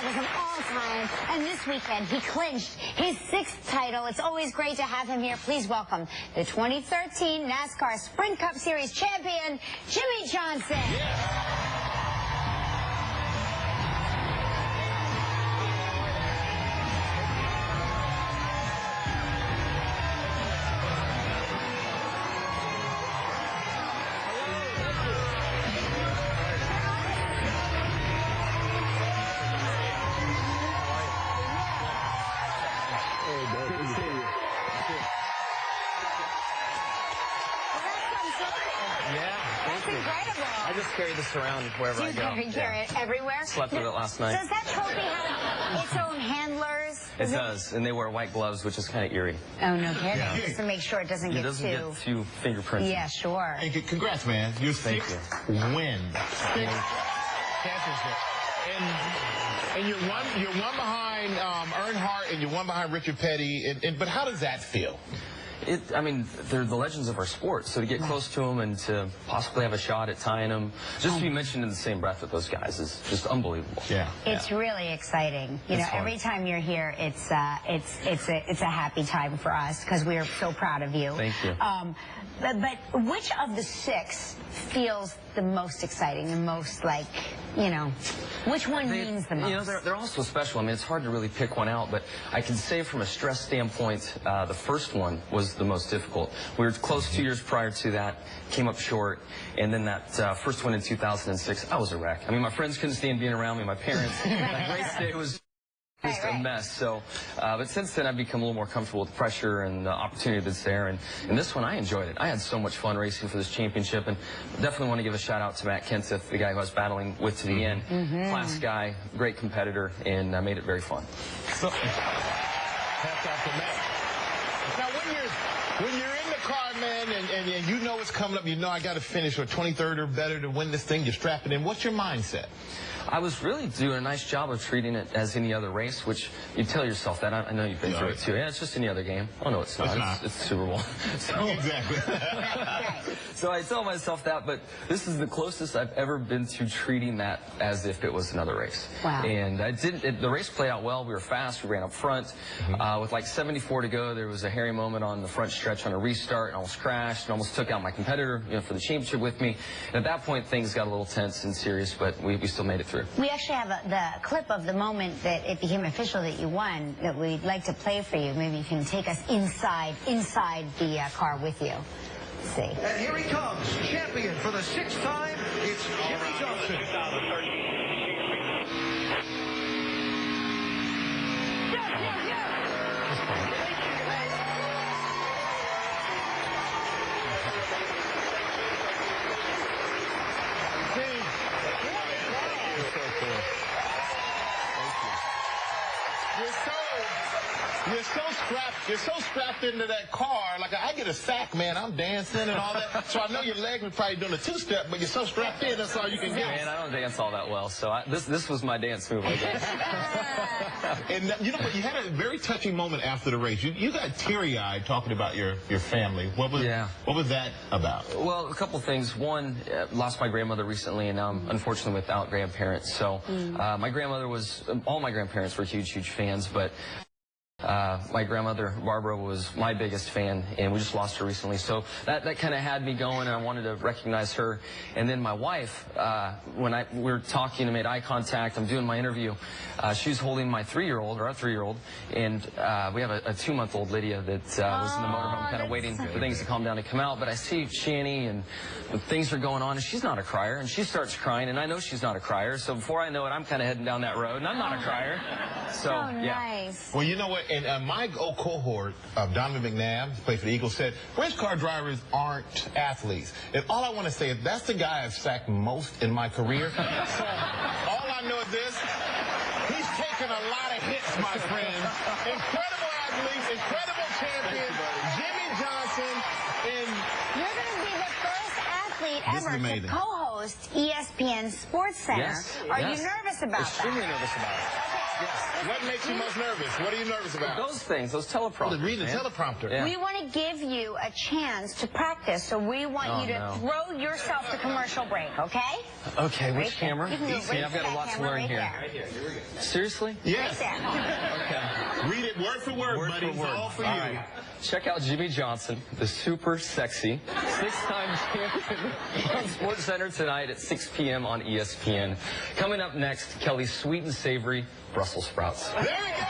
drivers of all time. And this weekend, he clinched his 6th title. It's always great to have him here. Please welcome the 2013 NASCAR Sprint Cup Series champion, Jimmie Johnson. Yeah. That's incredible. I just carry this around wherever I go. You carry it everywhere? Slept with it last night. Does that trophy have its own handlers? It does, and they wear white gloves, which is kind of eerie. Oh, no kidding. Yeah. Just to make sure it doesn't get too fingerprints. Yeah, sure. Hey, congrats, man. Your 6th win. Championship. And you're one behind Earnhardt, and you're one behind Richard Petty. But how does that feel? I mean, they're the legends of our sport, so to get close to them and to possibly have a shot at tying them, just to be mentioned in the same breath with those guys is just unbelievable. Yeah, it's really exciting. You know, every time you're here, it's a happy time for us because we are so proud of you. Thank you. But which of the 6 feels the most exciting, the most like, you know, which one means the most? You know, they're all so special. I mean, it's hard to really pick one out, but I can say from a stress standpoint, the first one was the most difficult. We were close 2 years prior to that, came up short, and then that first one in 2006, I was a wreck. I mean, my friends couldn't stand being around me, my parents. That race day was just a mess. So, but since then, I've become a little more comfortable with the pressure and the opportunity that's there. And this one, I enjoyed it. I had so much fun racing for this championship, and definitely want to give a shout out to Matt Kenseth, the guy who I was battling with to the end. Class guy, great competitor, and made it very fun. So, hats off to Matt. Now, when you're in the car, man, and you know what's coming up, you know I got to finish or 23rd or better to win this thing, you're strapping in. What's your mindset? I was really doing a nice job of treating it as any other race, which you tell yourself that. I know you've been through it too. Yeah, it's just any other game. Oh, no, it's not. It's Super Bowl. So, exactly. So I tell myself that, but this is the closest I've ever been to treating that as if it was another race. Wow. And the race played out well. We were fast. We ran up front. With like 74 to go, there was a hairy moment on the front stretch on a restart, and almost crashed and almost took out my competitor, you know, for the championship with me. And at that point, things got a little tense and serious, but we still made it through. We actually have the clip of the moment that it became official that you won that we'd like to play for you. Maybe you can take us inside the car with you. Let's see. And here he comes, champion for the 6th time. It's Jimmie Johnson. You're so strapped into that car. Like, I get a sack, man. I'm dancing and all that. So I know your legs were probably doing a 2-step, but you're so strapped in, that's all you can get. Man, I don't dance all that well, so this was my dance move, I guess. And you know what? You had a very touching moment after the race. You got teary-eyed talking about your family. What was that about? Well, a couple things. One, lost my grandmother recently, and now I'm unfortunately without grandparents. So my grandmother all my grandparents were huge fans, but my grandmother, Barbara, was my biggest fan, and we just lost her recently. So that kind of had me going, and I wanted to recognize her. And then my wife, when we were talking and made eye contact, I'm doing my interview, she was holding my 3-year-old, or our 3-year-old, and we have a 2-month-old Lydia that was in the motorhome kind of waiting for things to calm down to come out. But I see Shani, and things are going on, and she's not a crier, and she starts crying, and I know she's not a crier. So before I know it, I'm kind of heading down that road, and I'm not a crier. So, yeah. Nice. Well, you know what? And my old cohort, Donovan McNabb, who plays for the Eagles, said race car drivers aren't athletes. And all I want to say is that's the guy I've sacked most in my career. So all I know is this: he's taken a lot of hits, my friend. Incredible athlete, incredible champion, Jimmie Johnson. And you're going to be the first athlete ever to co-host host ESPN Sports Center. Yes, Are yes. you nervous about Extremely that? nervous about it. Yes. What makes you most nervous? What are you nervous about? Those things, those teleprompters. Read the man. teleprompter. Yeah. We want to give you a chance to practice, so we want you to throw yourself to commercial break, okay? Okay, which Right there. camera? You can go See, right I've to got a that lot to camera learn right here. there. Right here we go. Seriously? Yes. Right there. Okay. Read it word for word, buddy. It's all for you. Right. Check out Jimmie Johnson, the super sexy, 6-time champion on Sports Center tonight at 6 p.m. on ESPN. Coming up next, Kelly's sweet and savory Brussels sprouts. There we go.